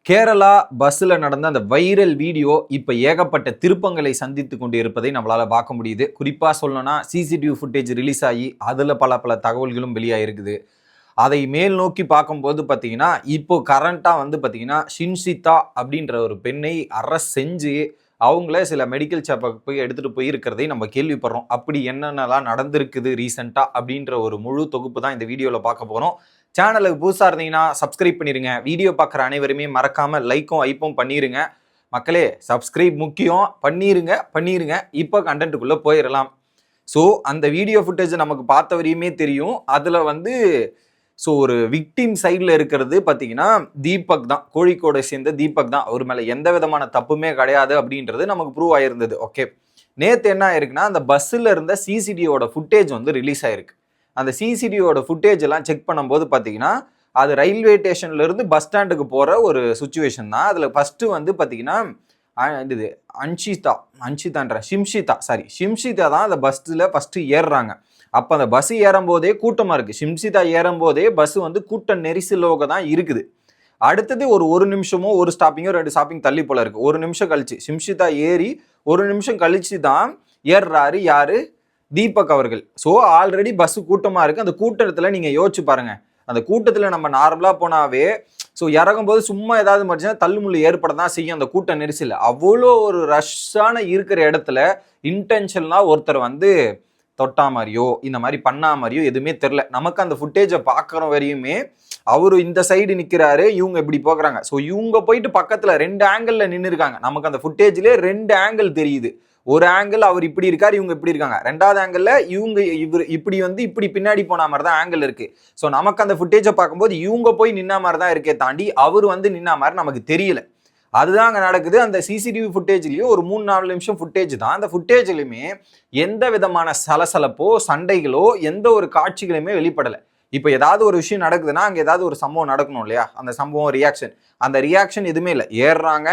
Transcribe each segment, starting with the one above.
கேரளா பஸ்ஸில் நடந்த அந்த வைரல் வீடியோ இப்போ ஏகப்பட்ட திருப்பங்களை சந்தித்து கொண்டு இருப்பதை நம்மளால் பார்க்க முடியுது. குறிப்பாக சொல்லணும்னா சிசிடிவி ஃபுட்டேஜ் ரிலீஸ் ஆகி அதில் பல தகவல்களும் வெளியாகிருக்குது. அதை மேல் நோக்கி பார்க்கும்போது பார்த்தீங்கன்னா இப்போ கரண்ட்டாக வந்து பார்த்தீங்கன்னா ஷின்ஷிதா அப்படின்ற ஒரு பெண்ணை அரெஸ்ட் செஞ்சு அவங்கள சில மெடிக்கல் செக்கப்புக்கு போய் எடுத்துகிட்டு போயிருக்கிறதை நம்ம கேள்விப்படுறோம். அப்படி என்னென்னலாம் நடந்திருக்குது ரீசெண்டாக அப்படின்ற ஒரு முழு தொகுப்பு தான் இந்த வீடியோவில் பார்க்க போகிறோம். சேனலுக்கு புதுசாக இருந்தீங்கன்னா சப்ஸ்கிரைப் பண்ணிடுங்க. வீடியோ பார்க்குற அனைவருமே மறக்காமல் லைக்கும் ஐப்பும் பண்ணிடுங்க. மக்களே சப்ஸ்கிரைப் முக்கியம், பண்ணிடுங்க. இப்போ கண்டென்ட்டுக்குள்ளே போயிடலாம். ஸோ அந்த வீடியோ ஃபுட்டேஜ் நமக்கு பார்த்த வரையுமே தெரியும். அதில் வந்து ஒரு விக்டிம் சைடில் இருக்கிறது பார்த்தீங்கன்னா தீபக் தான், கோழிக்கோடை சேர்ந்த தீபக் தான். அவர் மேலே எந்த விதமான தப்புமே கிடையாது அப்படின்றது நமக்கு ப்ரூவ் ஆயிருந்தது. ஓகே, நேற்று என்ன ஆயிருக்குன்னா அந்த பஸ்ஸில் இருந்த சிசிடிவியோட ஃபுட்டேஜ் வந்து ரிலீஸ் ஆயிருக்கு. அந்த சிசிடிவியோட ஃபுட்டேஜ் எல்லாம் செக் பண்ணும்போது பார்த்தீங்கன்னா அது ரயில்வே ஸ்டேஷன்லேருந்து பஸ் ஸ்டாண்டுக்கு போகிற ஒரு சுச்சுவேஷன் தான். அதில் ஃபஸ்ட்டு வந்து பார்த்தீங்கன்னா இது ஷிம்ஷிதா தான் அந்த பஸ்ஸில் ஃபஸ்ட்டு ஏறுறாங்க. அப்போ அந்த பஸ் ஏறும்போதே கூட்டமாக இருக்குது. ஷிம்ஷிதா ஏறும்போதே பஸ் வந்து கூட்ட நெரிசலோக தான் இருக்குது. அடுத்தது ஒரு நிமிஷமோ ஒரு ஸ்டாப்பிங்கோ 2 ஸ்டாப்பிங் தள்ளி போல இருக்குது. 1 நிமிஷம் கழிச்சு ஷிம்ஷிதா ஏறி 1 நிமிஷம் கழிச்சு தான் ஏறுறாரு யாரு, தீபக் அவர்கள். ஸோ ஆல்ரெடி பஸ் கூட்டமாக இருக்குது. அந்த கூட்டத்தில் நீங்கள் யோசிச்சு பாருங்க, அந்த கூட்டத்தில் நம்ம நார்மலாக போனாவே இறங்கும்போது சும்மா ஏதாவது மறுச்சுன்னா தள்ளுமுள்ளு ஏற்பட தான் செய்யும் அந்த கூட்ட நெரிசல். அவ்வளோ ஒரு ரஷ்ஷான இருக்கிற இடத்துல இன்டென்ஷன்லாம் ஒருத்தர் வந்து தொட்டா மாதிரியோ இந்த மாதிரி பண்ணா மாதிரியோ எதுவுமே தெரில. நமக்கு அந்த ஃபுட்டேஜை பார்க்குற வரையுமே அவரு இந்த சைடு நிற்கிறாரு, இவங்க இப்படி போக்குறாங்க. ஸோ இவங்க போயிட்டு பக்கத்தில் 2 ஆங்கிளில் நின்று இருக்காங்க. நமக்கு அந்த ஃபுட்டேஜ்லேயே 2 ஆங்கிள் தெரியுது. ஒரு ஆங்கிள் அவர் இப்படி இருக்காரு, இவங்க இப்படி இருக்காங்க. 2வது ஆங்கிள் இவர் இப்படி பின்னாடி போன மாதிரி தான் ஆங்கிள் இருக்கு. ஸோ நமக்கு அந்த ஃபுட்டேஜை பார்க்கும்போது இவங்க போய் நின்ன மாதிரி தான் இருக்கே தாண்டி அவர் வந்து நின்ன மாதிரி நமக்கு தெரியல. அதுதான் அங்கே நடக்குது. அந்த சிசிடிவி ஃபுட்டேஜ்லேயும் ஒரு 3-4 நிமிஷம் ஃபுட்டேஜ் தான். அந்த ஃபுட்டேஜ்லையுமே எந்த விதமான சலசலப்போ சண்டைகளோ எந்த ஒரு காட்சிகளுமே வெளிப்படலை. இப்போ ஏதாவது ஒரு விஷயம் நடக்குதுன்னா அங்கே ஏதாவது ஒரு சம்பவம் நடக்கணும் இல்லையா, அந்த சம்பவம் அந்த ரியாக்ஷன் எதுவுமே இல்லை. ஏறுறாங்க,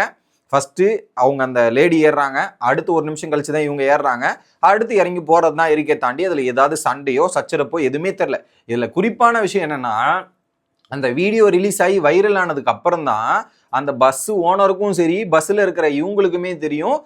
ஃபஸ்ட்டு அவங்க அந்த லேடி ஏறுறாங்க, அடுத்து 1 நிமிஷம் கழிச்சு தான் இவங்க ஏறுறாங்க, அடுத்து இறங்கி போகிறது தான் இருக்கே தாண்டி அதில் ஏதாவது சண்டையோ சச்சரப்போ எதுவுமே தெரில. இதில் குறிப்பான விஷயம் என்னென்னா அந்த வீடியோ ரிலீஸ் ஆகி வைரல் ஆனதுக்கு அப்புறம் தான் அந்த பஸ் ஓனருக்கும் சரி பஸ்ஸில் இருக்கிற இவங்களுக்குமே தெரியும்,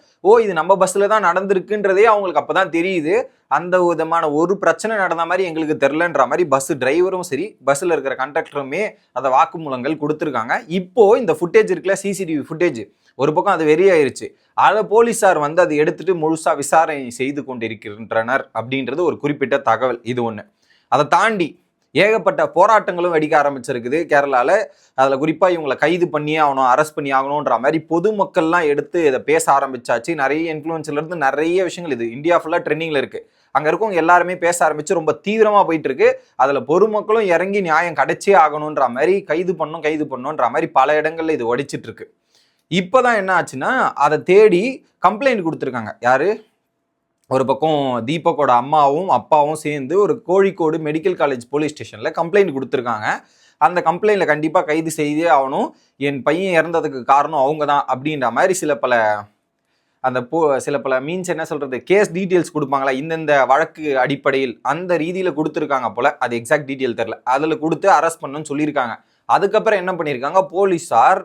இது நம்ம பஸ்ஸில் தான் நடந்திருக்குன்றதே அவங்களுக்கு அப்போ தான் தெரியுது. அந்த விதமான ஒரு பிரச்சனை நடந்த மாதிரி எங்களுக்கு தெரிலன்ற மாதிரி பஸ் டிரைவரும் சரி பஸ்ஸில் இருக்கிற கண்டக்டருமே அதை வாக்குமூலங்கள் கொடுத்துருக்காங்க. இப்போ இந்த ஃபுட்டேஜ் இருக்குல்ல, சிசிடிவி ஃபுட்டேஜ் ஒரு பக்கம் அது வெறியாயிருச்சு. அதை போலீஸார் வந்து அதை எடுத்துட்டு முழுசா விசாரணை செய்து கொண்டிருக்கின்றனர் அப்படின்றது ஒரு குறிப்பிட்ட தகவல். இது ஒன்று. அதை தாண்டி ஏகப்பட்ட போராட்டங்களும் வெடிக்க ஆரம்பிச்சிருக்குது கேரளாவில். அதில் குறிப்பாக இவங்களை கைது பண்ணியே ஆகணும், அரெஸ்ட் பண்ணி ஆகணுன்ற மாதிரி பொதுமக்கள்லாம் எடுத்து இதை பேச ஆரம்பிச்சாச்சு. நிறைய இன்ஃப்ளூயன்ஸ்லேருந்து நிறைய விஷயங்கள் இது இந்தியா ஃபுல்லாக ட்ரெண்டிங்கில் இருக்குது. அங்கே இருக்கவங்க எல்லாருமே பேச ஆரம்பிச்சு ரொம்ப தீவிரமாக போயிட்டு இருக்கு. அதில் பொதுமக்களும் இறங்கி நியாயம் கிடைச்சே ஆகணுன்ற மாதிரி கைது பண்ணுன்ற மாதிரி பல இடங்கள்ல இது ஒடிச்சிட்டு இருக்கு. இப்போதான் என்ன ஆச்சுன்னா அதை தேடி கம்ப்ளைண்ட் கொடுத்துருக்காங்க. யாரு, ஒரு பக்கம் தீபக்கோட அம்மாவும் அப்பாவும் சேர்ந்து ஒரு கோழிக்கோடு மெடிக்கல் காலேஜ் போலீஸ் ஸ்டேஷனில் கம்ப்ளைண்ட் கொடுத்துருக்காங்க. அந்த கம்ப்ளைண்ட்டில் கண்டிப்பாக கைது செய்தே ஆகணும், என் பையன் இறந்ததுக்கு காரணம் அவங்க தான் அப்படின்ற மாதிரி சில பல மீன்ஸ் என்ன சொல்கிறது, கேஸ் டீட்டெயில்ஸ் கொடுப்பாங்களா இந்தந்த வழக்கு அடிப்படையில் அந்த ரீதியில் கொடுத்துருக்காங்க போல். அது எக்ஸாக்ட் டீட்டெயில் தெரில. அதில் கொடுத்து அரெஸ்ட் பண்ணணும்னு சொல்லியிருக்காங்க. அதுக்கப்புறம் என்ன பண்ணியிருக்காங்க, போலீஸார்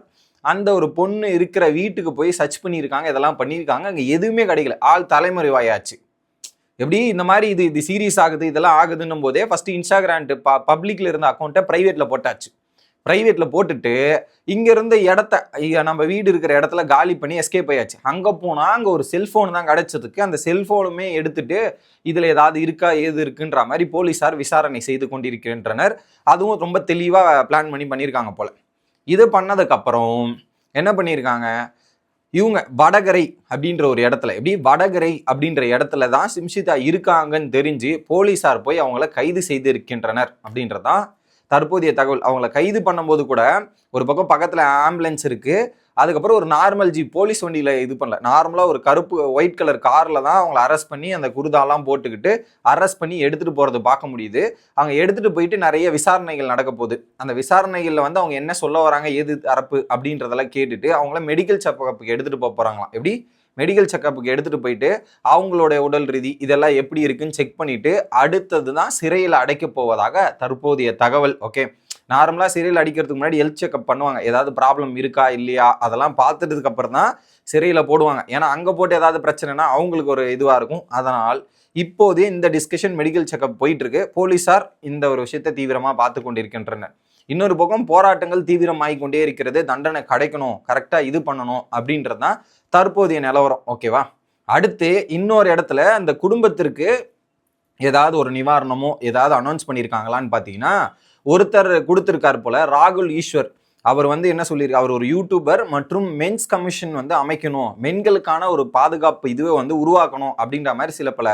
அந்த ஒரு பொண்ணு இருக்கிற வீட்டுக்கு போய் சர்ச் பண்ணியிருக்காங்க, இதெல்லாம் பண்ணியிருக்காங்க. அங்கே எதுவுமே கிடைக்கல. ஆள் தலைமறைவாயாச்சு. எப்படி இந்த மாதிரி இது சீரியஸ் ஆகுது, இதெல்லாம் ஆகுதுன்னும் போதே ஃபஸ்ட்டு இன்ஸ்டாகிராம் பப்ளிக்கில் இருந்த அக்கௌண்ட்டை ப்ரைவேட்டில் போட்டாச்சு. ப்ரைவேட்டில் போட்டுட்டு இங்கேருந்து நம்ம வீடு இருக்கிற இடத்துல காலி பண்ணி எஸ்கேப் ஆயாச்சு. அங்கே போனால் அங்கே ஒரு செல்ஃபோன் தான் கிடச்சதுக்கு அந்த செல்ஃபோனுமே எடுத்துட்டு இதில் ஏதாவது இருக்கா ஏது இருக்குன்ற மாதிரி போலீஸார் விசாரணை செய்து கொண்டிருக்கின்றனர். அதுவும் ரொம்ப தெளிவாக பிளான் பண்ணியிருக்காங்க போல். இது பண்ணதுக்கப்புறம் என்ன பண்ணியிருக்காங்க, இவங்க வடகரை அப்படின்ற ஒரு இடத்துல, வடகரை அப்படின்ற இடத்துல தான் ஷிம்ஷிதா இருக்காங்கன்னு தெரிஞ்சு போலீஸார் போய் அவங்கள கைது செய்து இருக்கின்றனர் அப்படின்றதான் தற்போதைய தகவல். அவங்கள கைது பண்ணும்போது கூட ஒரு பக்கம் பக்கத்தில் ஆம்புலன்ஸ் இருக்குது, அதுக்கப்புறம் ஒரு நார்மல் ஜீப் போலீஸ் வண்டியில் இது பண்ணல, நார்மலாக ஒரு கருப்பு ஒயிட் கலர் காரில் தான் அவங்கள அரெஸ்ட் பண்ணி அந்த குருதாலாம் போட்டுக்கிட்டு அரெஸ்ட் பண்ணி எடுத்துகிட்டு போகிறது பார்க்க முடியுது. அவங்க எடுத்துகிட்டு போயிட்டு நிறைய விசாரணைகள் நடக்க போகுது. அந்த விசாரணைகளில் வந்து அவங்க என்ன சொல்ல வராங்க, எது தரப்பு அப்படின்றதெல்லாம் கேட்டுட்டு அவங்கள மெடிக்கல் செக்கப்புக்கு எடுத்துகிட்டு போகிறாங்களாம். மெடிக்கல் செக்கப்புக்கு எடுத்துகிட்டு போயிட்டு அவங்களோட உடல் ரீதி இதெல்லாம் எப்படி இருக்குன்னு செக் பண்ணிவிட்டு அடுத்தது தான் சிறையில் அடைக்க போவதாக தற்போதைய தகவல். ஓகே, நார்மலாக சிறையில் அடிக்கிறதுக்கு முன்னாடி ஹெல்த் செக்அப் பண்ணுவாங்க, ஏதாவது ப்ராப்ளம் இருக்கா இல்லையா அதெல்லாம் பார்த்துட்டதுக்கு அப்புறம் தான் சிறையில் போடுவாங்க. ஏன்னா அங்கே போட்டு ஏதாவது பிரச்சனைனா அவங்களுக்கு ஒரு இதுவாக இருக்கும். அதனால் இப்போதே இந்த டிஸ்கஷன் மெடிக்கல் செக்அப் போயிட்டு இருக்கு. போலீசார் இந்த ஒரு விஷயத்தை தீவிரமாக பார்த்து கொண்டிருக்கின்றனர். இன்னொரு பக்கம் போராட்டங்கள் தீவிரமாகி கொண்டே இருக்கிறது. தண்டனை கிடைக்கணும், கரெக்டாக இது பண்ணணும் அப்படின்றது தான் தற்போதைய நிலவரம். ஓகேவா? அடுத்து இன்னொரு இடத்துல அந்த குடும்பத்திற்கு ஏதாவது ஒரு நிவாரணமோ ஏதாவது அனௌன்ஸ் பண்ணியிருக்காங்களான்னு பார்த்தீங்கன்னா, ஒருத்தர் கொடுத்துருக்காரு போல, ராகுல் ஈஸ்வர். அவர் வந்து என்ன சொல்லியிருக்கு, அவர் ஒரு யூடியூபர் மற்றும் மென்ஸ் கமிஷன் வந்து அமைக்கணும், பெண்களுக்கான ஒரு பாதுகாப்பு இதுவே வந்து உருவாக்கணும் அப்படின்ற மாதிரி சில பல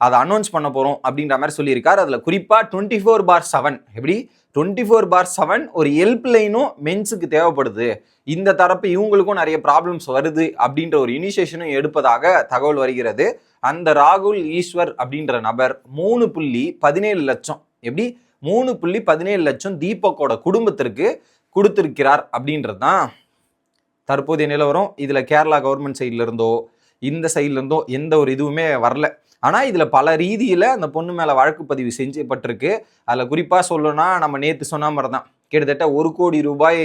அதை அனௌன்ஸ் பண்ண போகிறோம் அப்படின்ற மாதிரி சொல்லியிருக்காரு. அதில் குறிப்பாக 24/7 எப்படி 24/7 ஒரு ஹெல்ப் லைனும் மென்ஸுக்கு தேவைப்படுது, இந்த தரப்பு இவங்களுக்கும் நிறைய ப்ராப்ளம்ஸ் வருது அப்படின்ற ஒரு இனிஷியேஷனும் எடுப்பதாக தகவல் வருகிறது. அந்த ராகுல் ஈஸ்வர் அப்படின்ற நபர் 3.17 லட்சம் எப்படி 3.17 லட்சம் தீபக்கோட குடும்பத்திற்கு கொடுத்திருக்கிறார் அப்படின்றது தான் தற்போதைய நிலவரம். இதில் கேரளா கவர்மெண்ட் சைட்ல இருந்தோ இந்த சைட்ல இருந்தோ எந்த ஒரு இதுவுமே வரல. ஆனால் இதில் பல ரீதியில் அந்த பொண்ணு மேலே வழக்கு பதிவு செஞ்சப்பட்டிருக்கு. அதில் குறிப்பாக சொல்லணும்னா நம்ம நேற்று சொன்ன மாதிரி தான், கிட்டத்தட்ட 1 கோடி ரூபாய்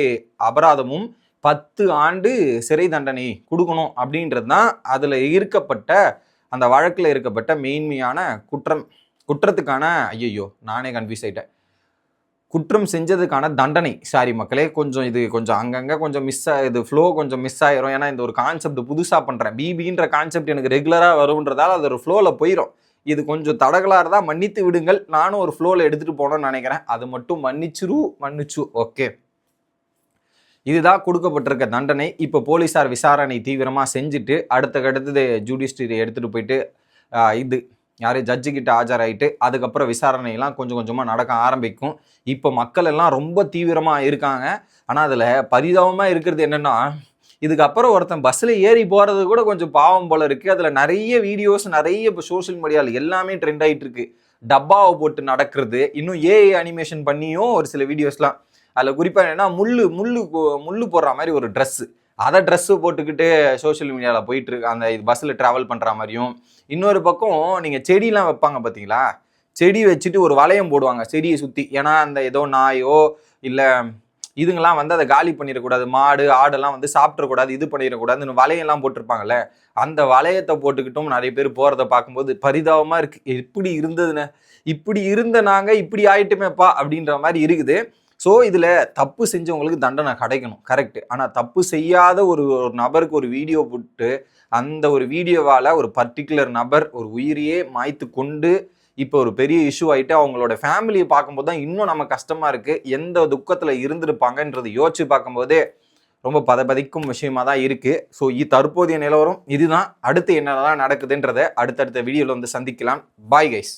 அபராதமும் 10 ஆண்டு சிறை தண்டனை கொடுக்கணும் அப்படின்றது தான் அதில் இருக்கப்பட்ட அந்த வழக்கில் இருக்கப்பட்ட மெயின்மையான குற்றத்துக்கான நானே கன்ஃபியூஸ் ஆகிட்டேன், குற்றம் செஞ்சதுக்கான தண்டனை. சாரி மக்களே, கொஞ்சம் அங்கங்கே கொஞ்சம் இது ஃப்ளோ கொஞ்சம் மிஸ் ஆயிரும். ஏன்னா இந்த ஒரு கான்செப்ட் புதுசாக பண்ணுறேன், பிபின்ற கான்செப்ட் எனக்கு ரெகுலராக வரும்ன்றதால அது ஒரு ஃப்ளோவில் போயிடும். இது கொஞ்சம் தடகலாக இருந்தால் மன்னித்து விடுங்கள், நானும் ஒரு ஃப்ளோவில் எடுத்துகிட்டு போகணும்னு நினைக்கிறேன். அது மட்டும் மன்னிச்சு ஓகே. இதுதான் கொடுக்கப்பட்டிருக்க தண்டனை. இப்போ போலீஸார் விசாரணை தீவிரமாக செஞ்சுட்டு அடுத்தது ஜுடிஷியரி எடுத்துகிட்டு போயிட்டு ஜட்ஜுக்கிட்ட ஆஜராயிட்டு அதுக்கப்புறம் விசாரணையெல்லாம் கொஞ்சம் கொஞ்சமாக நடக்க ஆரம்பிக்கும். இப்போ மக்கள் எல்லாம் ரொம்ப தீவிரமாக இருக்காங்க. ஆனால் அதில் பரிதாபமாக இருக்கிறது என்னென்னா, இதுக்கப்புறம் ஒருத்தன் பஸ்ஸில் ஏறி போகிறது கூட கொஞ்சம் பாவம் போல இருக்குது. அதில் நிறைய வீடியோஸ் நிறைய இப்போ சோஷியல் மீடியாவில் எல்லாமே ட்ரெண்ட் ஆகிட்டு இருக்கு. டப்பாவை போட்டு நடக்கிறது, இன்னும் ஏஐ அனிமேஷன் பண்ணியும் ஒரு சில வீடியோஸ்லாம். அதில் குறிப்பாக என்னென்னா முள்ளு போடுற மாதிரி ஒரு ட்ரெஸ்ஸு, அதை ட்ரெஸ்ஸு போட்டுக்கிட்டு சோஷியல் மீடியாவில் போயிட்டு இருக்கு. அந்த பஸ்ஸில் ட்ராவல் பண்ணுற மாதிரியும். இன்னொரு பக்கம் நீங்கள் செடியெலாம் வைப்பாங்க பார்த்தீங்களா, செடி வச்சுட்டு ஒரு வளையம் போடுவாங்க செடியை சுற்றி. ஏன்னா அந்த ஏதோ நாயோ இல்லை இதுங்கெல்லாம் வந்து அதை காலி பண்ணிடக்கூடாது, மாடு ஆடெல்லாம் வந்து சாப்பிட்றக்கூடாது, இது பண்ணிடக்கூடாதுன்னு வளையெல்லாம் போட்டிருப்பாங்கல்ல, அந்த வளையத்தை போட்டுக்கிட்டும் நிறைய பேர் போகிறத பார்க்கும்போது பரிதாபமாக இருக்குது. எப்படி இருந்ததுன்னு, இப்படி இருந்த நாங்கள் இப்படி ஆயிட்டுமேப்பா அப்படின்ற மாதிரி இருக்குது. ஸோ இதில் தப்பு செஞ்சவங்களுக்கு தண்டனை கிடைக்கணும், கரெக்டு. ஆனால் தப்பு செய்யாத ஒரு நபருக்கு ஒரு வீடியோ போட்டு அந்த ஒரு வீடியோவால் ஒரு பர்டிகுலர் நபர் ஒரு உயிரையே மாய்த்து கொண்டு இப்போ ஒரு பெரிய இஷ்யூ ஆகிட்டு அவங்களோட ஃபேமிலியை பார்க்கும்போது தான் இன்னும் நம்ம கஷ்டமாக இருக்குது. எந்த துக்கத்தில் இருந்திருப்பாங்கன்றது யோசிச்சு பார்க்கும்போதே ரொம்ப பதபதிக்கும் விஷயமா தான் இருக்குது. ஸோ தற்போதைய நிலவரம் இதுதான். அடுத்து என்னெல்லாம் நடக்குதுன்றதை அடுத்தடுத்த வீடியோவில் வந்து சந்திக்கலாம். Bye guys.